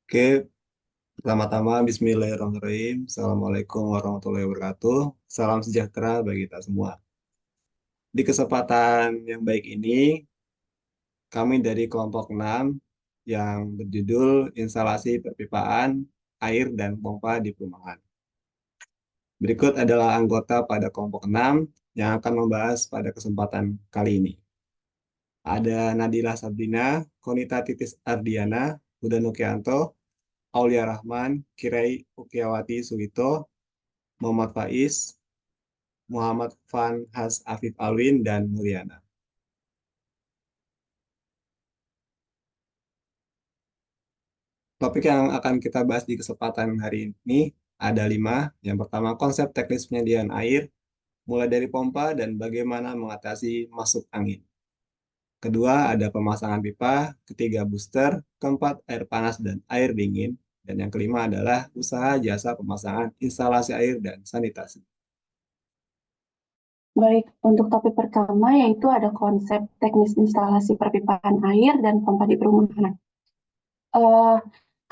Oke, pertama-tama Bismillahirrahmanirrahim. Assalamualaikum warahmatullahi wabarakatuh. Salam sejahtera bagi kita semua. Di kesempatan yang baik ini, kami dari kelompok 6 yang berjudul Instalasi Perpipaan Air dan Pompa di Perumahan. Berikut adalah anggota pada kelompok 6 yang akan membahas pada kesempatan kali ini. Ada Nadila Sabrina, Konita Titis Ardiana, Huda Nukianto, Aulia Rahman, Kirai Ukiawati Suwito, Muhammad Faiz, Muhammad Fan Has Afif Alwin, dan Mulyana. Topik yang akan kita bahas di kesempatan hari ini ada 5. Yang pertama, konsep teknis penyediaan air, mulai dari pompa dan bagaimana mengatasi masuk angin. Kedua, ada pemasangan pipa. Ketiga, booster. Keempat, air panas dan air dingin. Dan yang kelima adalah usaha jasa pemasangan instalasi air dan sanitasi. Baik, untuk topik pertama yaitu ada konsep teknis instalasi perpipaan air dan pompa di perumahan. Eh,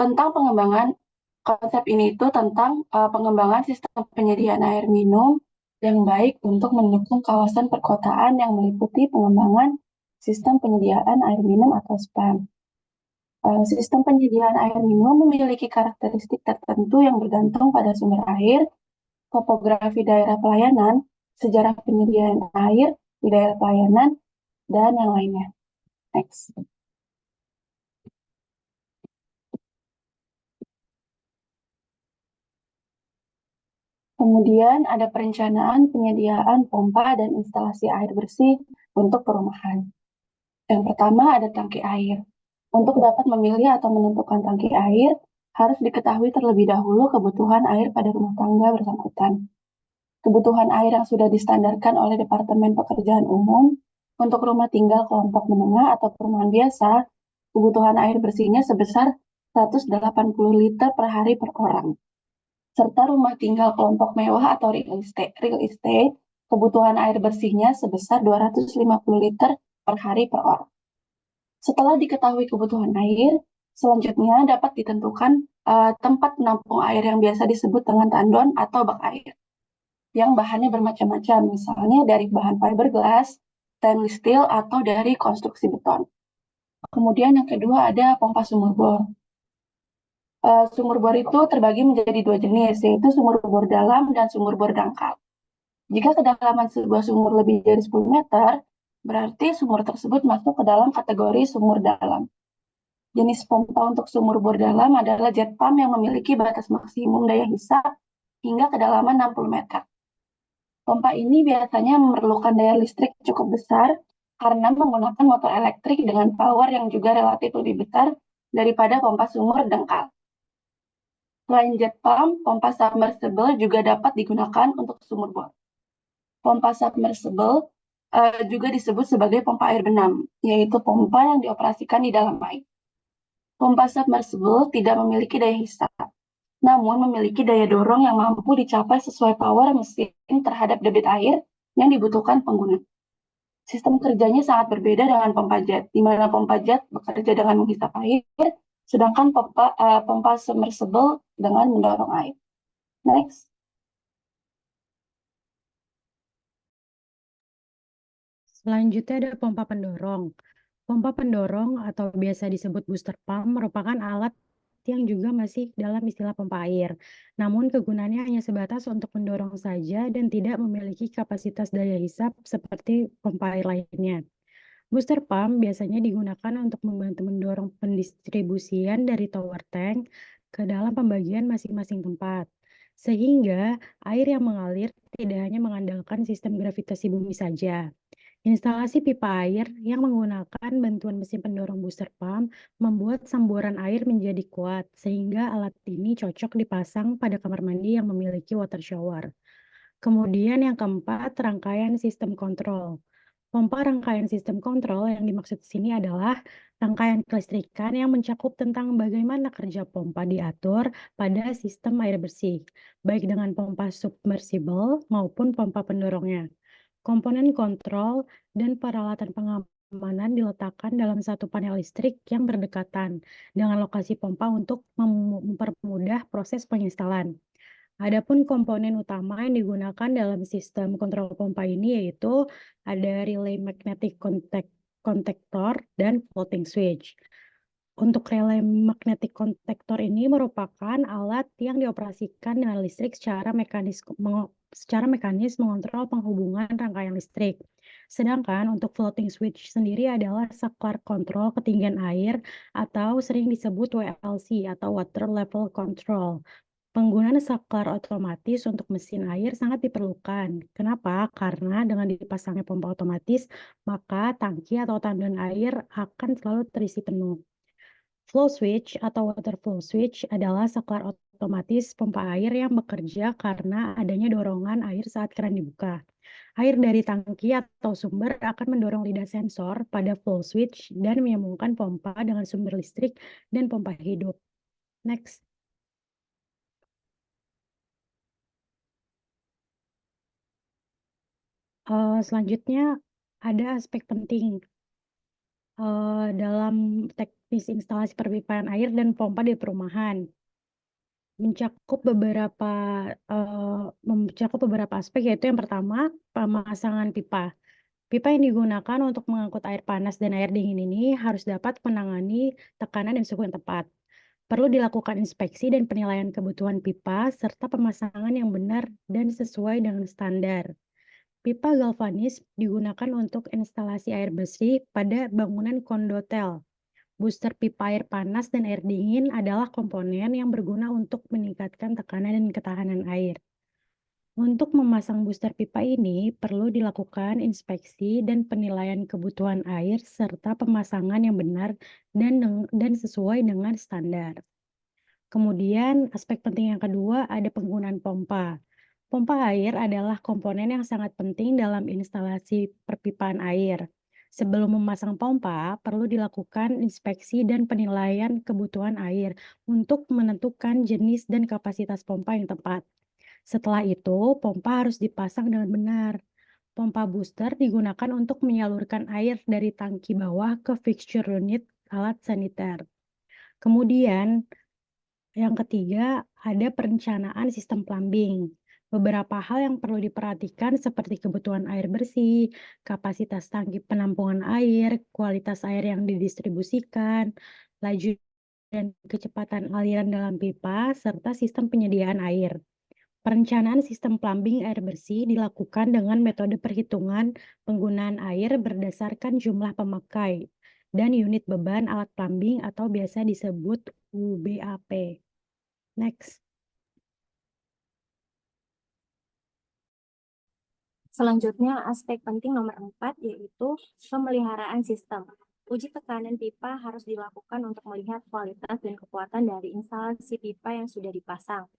tentang pengembangan konsep ini itu tentang pengembangan sistem penyediaan air minum yang baik untuk mendukung kawasan perkotaan yang meliputi pengembangan sistem penyediaan air minum atau SPAM. Sistem penyediaan air minum memiliki karakteristik tertentu yang bergantung pada sumber air, topografi daerah pelayanan, sejarah penyediaan air di daerah pelayanan, dan yang lainnya. Next. Kemudian ada perencanaan penyediaan pompa dan instalasi air bersih untuk perumahan. Yang pertama ada tangki air. Untuk dapat memilih atau menentukan tangki air, harus diketahui terlebih dahulu kebutuhan air pada rumah tangga bersangkutan. Kebutuhan air yang sudah distandarkan oleh Departemen Pekerjaan Umum untuk rumah tinggal kelompok menengah atau perumahan biasa, kebutuhan air bersihnya sebesar 180 liter per hari per orang. Serta rumah tinggal kelompok mewah atau real estate, kebutuhan air bersihnya sebesar 250 liter per hari per orang. Setelah diketahui kebutuhan air, selanjutnya dapat ditentukan tempat penampung air yang biasa disebut dengan tandon atau bak air, yang bahannya bermacam-macam, misalnya dari bahan fiberglass, stainless steel, atau dari konstruksi beton. Kemudian yang kedua ada pompa sumur bor. Sumur bor itu terbagi menjadi 2 jenis, yaitu sumur bor dalam dan sumur bor dangkal. Jika kedalaman sebuah sumur lebih dari 10 meter, berarti sumur tersebut masuk ke dalam kategori sumur dalam. Jenis pompa untuk sumur bor dalam adalah jet pump yang memiliki batas maksimum daya hisap hingga kedalaman 60 meter. Pompa ini biasanya memerlukan daya listrik cukup besar karena menggunakan motor elektrik dengan power yang juga relatif lebih besar daripada pompa sumur dangkal. Selain jet pump, pompa submersible juga dapat digunakan untuk sumur bor. Pompa submersible juga disebut sebagai pompa air benam, yaitu pompa yang dioperasikan di dalam air. Pompa submersible tidak memiliki daya hisap, namun memiliki daya dorong yang mampu dicapai sesuai power mesin terhadap debit air yang dibutuhkan pengguna. Sistem kerjanya sangat berbeda dengan pompa jet, di mana pompa jet bekerja dengan menghisap air, sedangkan pompa submersible dengan mendorong air. Next. Selanjutnya ada pompa pendorong. Pompa pendorong atau biasa disebut booster pump merupakan alat yang juga masih dalam istilah pompa air. Namun kegunaannya hanya sebatas untuk mendorong saja dan tidak memiliki kapasitas daya hisap seperti pompa air lainnya. Booster pump biasanya digunakan untuk membantu mendorong pendistribusian dari tower tank ke dalam pembagian masing-masing tempat. Sehingga air yang mengalir tidak hanya mengandalkan sistem gravitasi bumi saja. Instalasi pipa air yang menggunakan bantuan mesin pendorong booster pump membuat samburan air menjadi kuat, sehingga alat ini cocok dipasang pada kamar mandi yang memiliki water shower. Kemudian yang keempat, rangkaian sistem kontrol. Pompa rangkaian sistem kontrol yang dimaksud di sini adalah rangkaian kelistrikan yang mencakup tentang bagaimana kerja pompa diatur pada sistem air bersih, baik dengan pompa submersible maupun pompa pendorongnya. Komponen kontrol dan peralatan pengaman keamanan diletakkan dalam satu panel listrik yang berdekatan dengan lokasi pompa untuk mempermudah proses penginstalan. Adapun komponen utama yang digunakan dalam sistem kontrol pompa ini yaitu ada relay magnetic contactor dan floating switch. Untuk relay magnetic contactor ini merupakan alat yang dioperasikan dengan listrik secara mekanis mengontrol penghubungan rangkaian listrik. Sedangkan untuk floating switch sendiri adalah saklar kontrol ketinggian air atau sering disebut WLC atau water level control. Penggunaan saklar otomatis untuk mesin air sangat diperlukan. Kenapa? Karena dengan dipasangnya pompa otomatis, maka tangki atau tandon air akan selalu terisi penuh. Flow switch atau water flow switch adalah saklar otomatis pompa air yang bekerja karena adanya dorongan air saat keran dibuka. Air dari tangki atau sumber akan mendorong lidah sensor pada flow switch dan menyambungkan pompa dengan sumber listrik dan pompa hidup. Next. Selanjutnya ada aspek penting dalam teknis instalasi perpipaan air dan pompa di perumahan. Mencakup beberapa aspek, yaitu yang pertama, pemasangan pipa. Pipa yang digunakan untuk mengangkut air panas dan air dingin ini harus dapat menangani tekanan dan suhu yang tepat. Perlu dilakukan inspeksi dan penilaian kebutuhan pipa serta pemasangan yang benar dan sesuai dengan standar. Pipa galvanis digunakan untuk instalasi air bersih pada bangunan kondotel. Booster pipa air panas dan air dingin adalah komponen yang berguna untuk meningkatkan tekanan dan ketahanan air. Untuk memasang booster pipa ini, perlu dilakukan inspeksi dan penilaian kebutuhan air serta pemasangan yang benar dan sesuai dengan standar. Kemudian, aspek penting yang kedua ada penggunaan pompa. Pompa air adalah komponen yang sangat penting dalam instalasi perpipaan air. Sebelum memasang pompa, perlu dilakukan inspeksi dan penilaian kebutuhan air untuk menentukan jenis dan kapasitas pompa yang tepat. Setelah itu, pompa harus dipasang dengan benar. Pompa booster digunakan untuk menyalurkan air dari tangki bawah ke fixture unit alat saniter. Kemudian, yang ketiga, ada perencanaan sistem plumbing. Beberapa hal yang perlu diperhatikan seperti kebutuhan air bersih, kapasitas tangki penampungan air, kualitas air yang didistribusikan, laju dan kecepatan aliran dalam pipa, serta sistem penyediaan air. Perencanaan sistem plumbing air bersih dilakukan dengan metode perhitungan penggunaan air berdasarkan jumlah pemakai dan unit beban alat plumbing atau biasa disebut UBAP. Next. Selanjutnya, aspek penting nomor 4 yaitu pemeliharaan sistem. Uji tekanan pipa harus dilakukan untuk melihat kualitas dan kekuatan dari instalasi pipa yang sudah dipasang.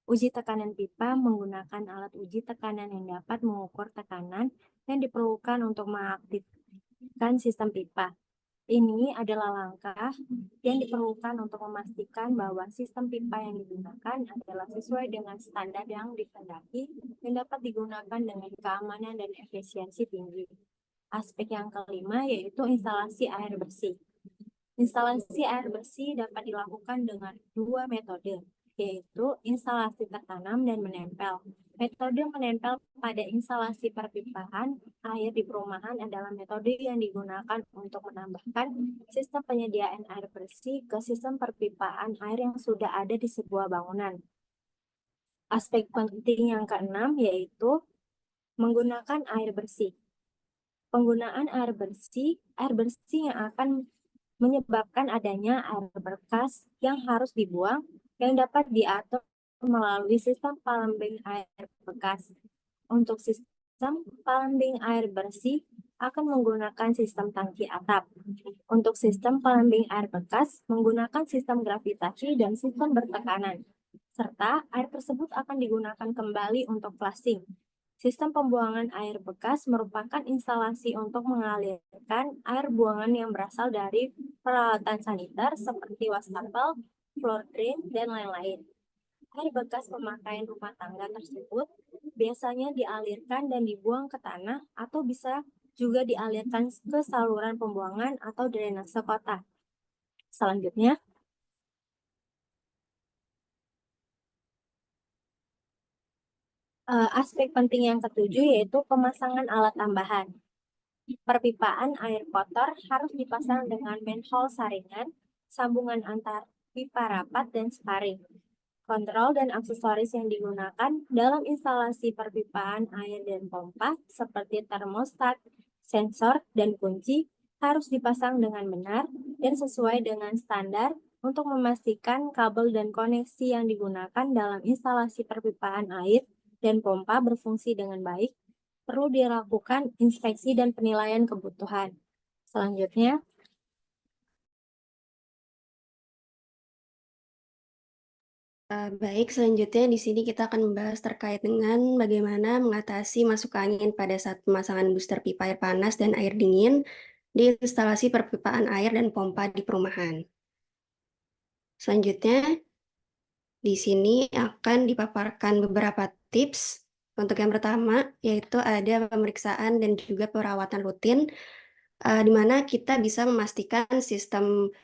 Uji tekanan pipa menggunakan alat uji tekanan yang dapat mengukur tekanan yang diperlukan untuk mengaktifkan sistem pipa. Ini adalah langkah yang diperlukan untuk memastikan bahwa sistem pipa yang digunakan adalah sesuai dengan standar yang dikehendaki dan dapat digunakan dengan keamanan dan efisiensi tinggi. Aspek yang kelima yaitu instalasi air bersih. Instalasi air bersih dapat dilakukan dengan dua metode, yaitu instalasi tertanam dan menempel. Metode menempel pada instalasi perpipaan air di perumahan adalah metode yang digunakan untuk menambahkan sistem penyediaan air bersih ke sistem perpipaan air yang sudah ada di sebuah bangunan. Aspek penting yang keenam yaitu menggunakan air bersih. Penggunaan air bersih yang akan menyebabkan adanya air bekas yang harus dibuang yang dapat diatur melalui sistem plumbing air bekas. Untuk sistem plumbing air bersih akan menggunakan sistem tangki atap. Untuk sistem plumbing air bekas menggunakan sistem gravitasi dan sistem bertekanan. Serta air tersebut akan digunakan kembali untuk flushing. Sistem pembuangan air bekas merupakan instalasi untuk mengalirkan air buangan yang berasal dari peralatan saniter seperti wastafel, floor drain, dan lain-lain. Air bekas pemakaian rumah tangga tersebut biasanya dialirkan dan dibuang ke tanah atau bisa juga dialirkan ke saluran pembuangan atau drainase kota. Selanjutnya, aspek penting yang ketujuh yaitu pemasangan alat tambahan. Perpipaan air kotor harus dipasang dengan manhole saringan, sambungan antar pipa rapat, dan sparing. Kontrol dan aksesoris yang digunakan dalam instalasi perpipaan air dan pompa seperti termostat, sensor, dan kunci harus dipasang dengan benar dan sesuai dengan standar untuk memastikan kabel dan koneksi yang digunakan dalam instalasi perpipaan air dan pompa berfungsi dengan baik. Perlu dilakukan inspeksi dan penilaian kebutuhan. Selanjutnya, Baik, selanjutnya di sini kita akan membahas terkait dengan bagaimana mengatasi masuk angin pada saat pemasangan booster pipa air panas dan air dingin di instalasi perpipaan air dan pompa di perumahan. Selanjutnya, di sini akan dipaparkan beberapa tips. Untuk yang pertama, yaitu ada pemeriksaan dan juga perawatan rutin, di mana kita bisa memastikan sistem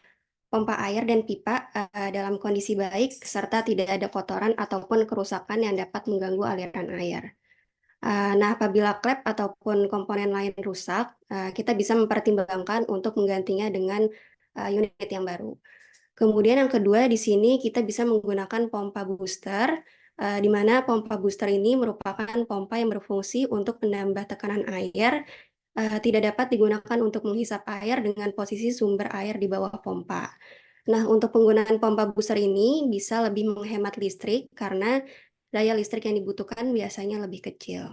pompa air dan pipa dalam kondisi baik serta tidak ada kotoran ataupun kerusakan yang dapat mengganggu aliran air. Nah, apabila klep ataupun komponen lain rusak, kita bisa mempertimbangkan untuk menggantinya dengan unit yang baru. Kemudian yang kedua di sini kita bisa menggunakan pompa booster, di mana pompa booster ini merupakan pompa yang berfungsi untuk menambah tekanan air, tidak dapat digunakan untuk menghisap air dengan posisi sumber air di bawah pompa. Nah, untuk penggunaan pompa booster ini bisa lebih menghemat listrik karena daya listrik yang dibutuhkan biasanya lebih kecil.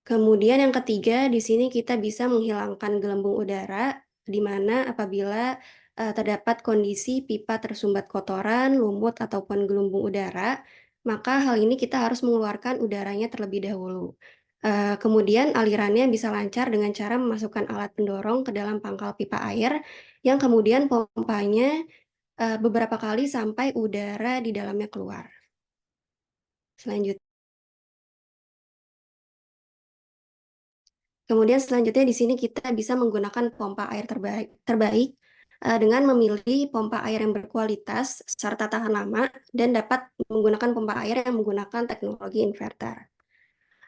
Kemudian yang ketiga, di sini kita bisa menghilangkan gelembung udara, di mana apabila terdapat kondisi pipa tersumbat kotoran, lumut, ataupun gelembung udara, maka hal ini kita harus mengeluarkan udaranya terlebih dahulu. Kemudian alirannya bisa lancar dengan cara memasukkan alat pendorong ke dalam pangkal pipa air, yang kemudian pompanya beberapa kali sampai udara di dalamnya keluar. Kemudian selanjutnya di sini kita bisa menggunakan pompa air terbaik dengan memilih pompa air yang berkualitas serta tahan lama dan dapat menggunakan pompa air yang menggunakan teknologi inverter.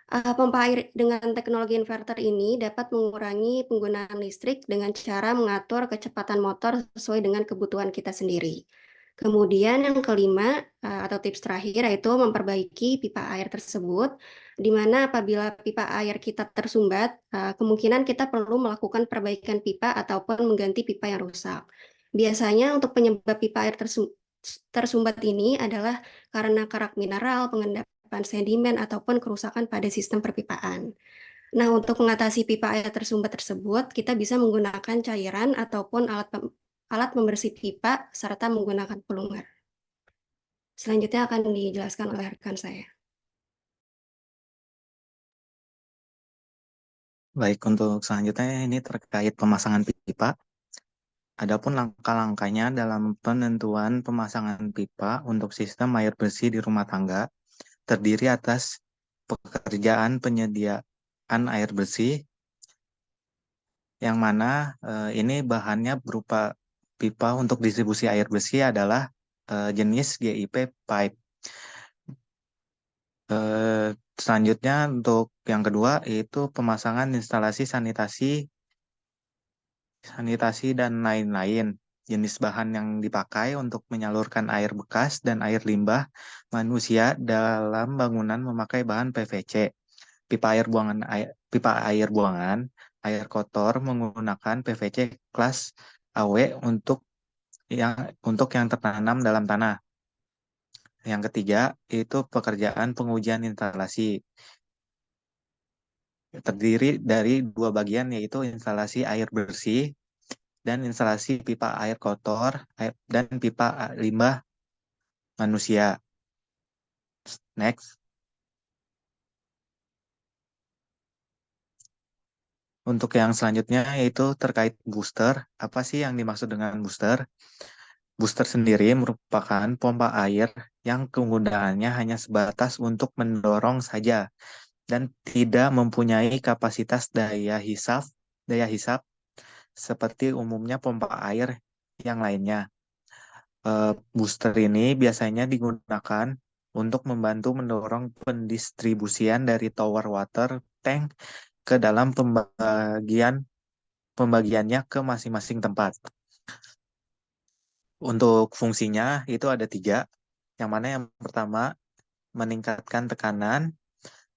Pompa air dengan teknologi inverter ini dapat mengurangi penggunaan listrik dengan cara mengatur kecepatan motor sesuai dengan kebutuhan kita sendiri. Kemudian yang kelima atau tips terakhir yaitu memperbaiki pipa air tersebut, di mana apabila pipa air kita tersumbat, kemungkinan kita perlu melakukan perbaikan pipa ataupun mengganti pipa yang rusak. Biasanya untuk penyebab pipa air tersumbat ini adalah karena karak mineral, pengendapan sedimen, ataupun kerusakan pada sistem perpipaan. Nah, untuk mengatasi pipa air tersumbat tersebut, kita bisa menggunakan cairan ataupun alat pembersih pipa serta menggunakan pelumar. Selanjutnya akan dijelaskan oleh rekan saya. Baik, untuk selanjutnya ini terkait pemasangan pipa. Adapun langkah-langkahnya dalam penentuan pemasangan pipa untuk sistem air bersih di rumah tangga terdiri atas pekerjaan penyediaan air bersih, yang mana ini bahannya berupa pipa untuk distribusi air bersih adalah jenis GIP pipe. Selanjutnya untuk yang kedua yaitu pemasangan instalasi sanitasi dan lain-lain. Jenis bahan yang dipakai untuk menyalurkan air bekas dan air limbah manusia dalam bangunan memakai bahan PVC. Pipa air buangan, air kotor menggunakan PVC kelas AW untuk yang tertanam dalam tanah. Yang ketiga itu pekerjaan pengujian instalasi. Terdiri dari dua bagian yaitu instalasi air bersih dan instalasi pipa air kotor dan pipa limbah manusia. Next. Untuk yang selanjutnya yaitu terkait booster. Apa sih yang dimaksud dengan booster? Booster sendiri merupakan pompa air yang kegunaannya hanya sebatas untuk mendorong saja, dan tidak mempunyai kapasitas daya hisap seperti umumnya pompa air yang lainnya. Booster ini biasanya digunakan untuk membantu mendorong pendistribusian dari tower water tank ke dalam pembagiannya ke masing-masing tempat. Untuk fungsinya itu ada 3, yang mana yang pertama meningkatkan tekanan,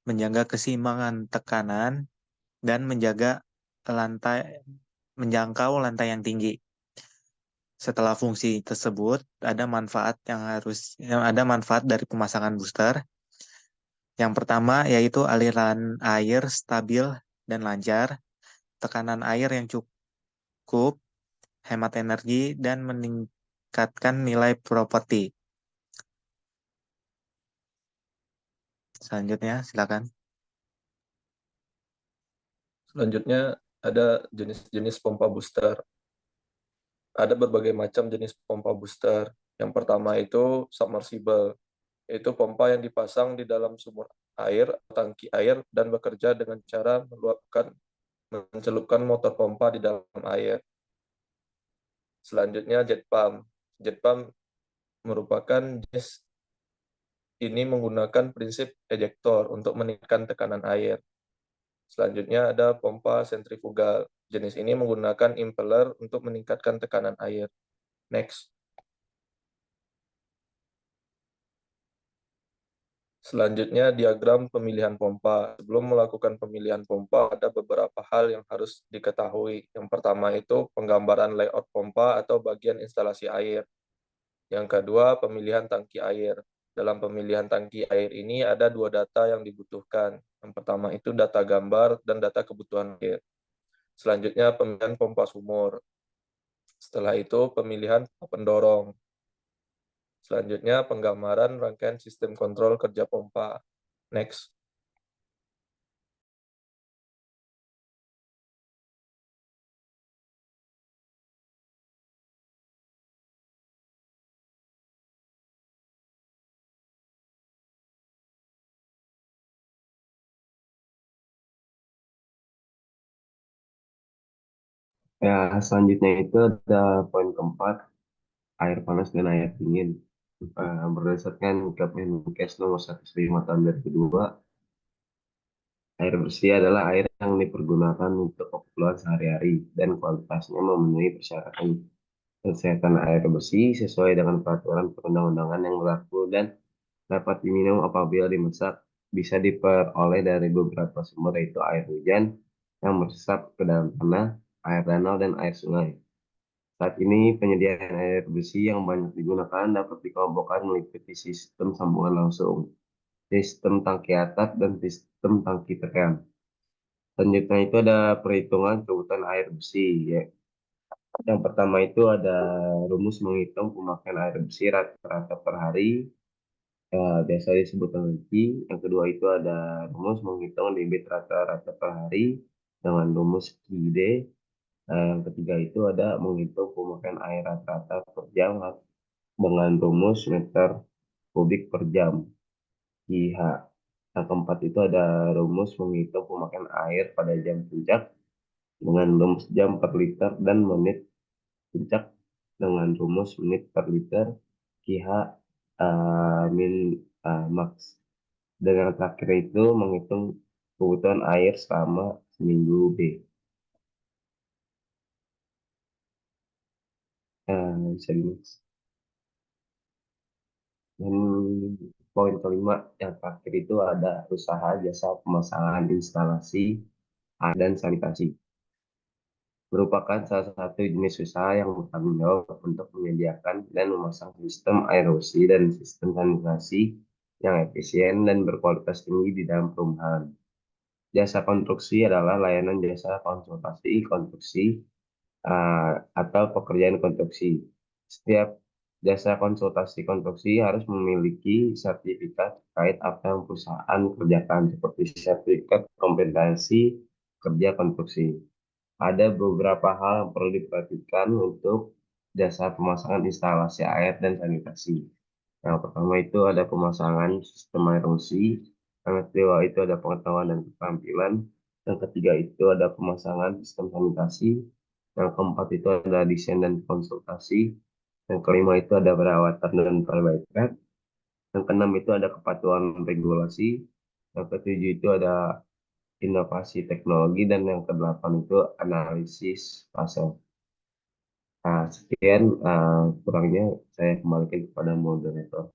menjaga keseimbangan tekanan, dan menjangkau lantai yang tinggi. Setelah fungsi tersebut, ada manfaat dari pemasangan booster. Yang pertama yaitu aliran air stabil dan lancar, tekanan air yang cukup, hemat energi, dan meningkatkan nilai properti. Selanjutnya, silakan. Selanjutnya ada jenis-jenis pompa booster. Ada berbagai macam jenis pompa booster. Yang pertama itu submersible, yaitu pompa yang dipasang di dalam sumur air, tangki air, dan bekerja dengan cara mencelupkan motor pompa di dalam air. Selanjutnya jet pump. Jet pump merupakan jenis ini menggunakan prinsip ejektor untuk meningkatkan tekanan air. Selanjutnya ada pompa sentrifugal. Jenis ini menggunakan impeller untuk meningkatkan tekanan air. Next. Selanjutnya diagram pemilihan pompa. Sebelum melakukan pemilihan pompa, ada beberapa hal yang harus diketahui. Yang pertama itu penggambaran layout pompa atau bagian instalasi air. Yang kedua, pemilihan tangki air. Dalam pemilihan tangki air ini ada 2 data yang dibutuhkan. Yang pertama itu data gambar dan data kebutuhan air. Selanjutnya pemilihan pompa sumur. Setelah itu pemilihan pendorong. Selanjutnya penggambaran rangkaian sistem kontrol kerja pompa. Next. Ya, selanjutnya itu ada poin keempat, air panas dan air dingin. Berdasarkan Kemenkes nomor 105 tahun 2002, air bersih adalah air yang dipergunakan untuk keperluan sehari-hari dan kualitasnya memenuhi persyaratan kesehatan air bersih sesuai dengan peraturan perundang-undangan yang berlaku dan dapat diminum apabila dimasak. Bisa diperoleh dari beberapa sumber yaitu air hujan yang meresap ke dalam tanah, air danau, dan air sungai. Saat ini penyediaan air bersih yang banyak digunakan dapat dikelompokkan meliputi sistem sambungan langsung, sistem tangki atap, dan sistem tangki tekan. Selanjutnya itu ada perhitungan kebutuhan air bersih. Ya. Yang pertama itu ada rumus menghitung pemakaian air bersih rata-rata per hari, biasa disebut energi. Yang kedua itu ada rumus menghitung debit rata-rata per hari dengan rumus QID. Yang ketiga itu ada menghitung pemakaian air rata-rata per jam dengan rumus meter kubik per jam IH. Yang keempat itu ada rumus menghitung pemakaian air pada jam puncak dengan rumus jam per liter dan menit puncak dengan rumus menit per liter IH min max. Dan yang terakhir itu menghitung kebutuhan air selama seminggu B. Bisa di Dan poin kelima yang terakhir itu ada usaha jasa pemasangan instalasi air dan sanitasi. Merupakan salah satu jenis usaha yang bertanggung jawab untuk menyediakan dan memasang sistem air bersih dan sistem sanitasi yang efisien dan berkualitas tinggi di dalam perumahan. Jasa konstruksi adalah layanan jasa konsultasi konstruksi atau pekerjaan konstruksi. Setiap jasa konsultasi konstruksi harus memiliki sertifikat terkait apa yang perusahaan kerjakan, seperti sertifikat kompetensi kerja konstruksi. Ada beberapa hal yang perlu diperhatikan untuk jasa pemasangan instalasi air dan sanitasi. Yang pertama itu ada pemasangan sistem air bersih. Yang kedua itu ada pengetahuan dan keterampilan. Yang ketiga itu ada pemasangan sistem sanitasi. Yang keempat itu ada desain dan konsultasi. Yang kelima itu ada perawatan dan perbaikan. Yang keenam itu ada kepatuhan regulasi. Yang ketujuh itu ada inovasi teknologi. Dan yang kedelapan itu analisis pasar. Nah, sekian kurangnya saya kembalikan kepada moderator.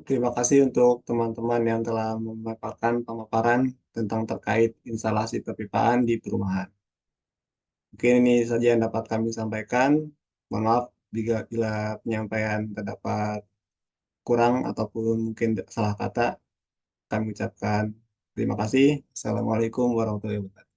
Terima kasih untuk teman-teman yang telah memaparkan pemaparan tentang terkait instalasi perpipaan di perumahan. Mungkin ini saja yang dapat kami sampaikan. Mohon maaf bila penyampaian terdapat kurang ataupun mungkin salah kata. Kami ucapkan terima kasih. Assalamualaikum warahmatullahi wabarakatuh.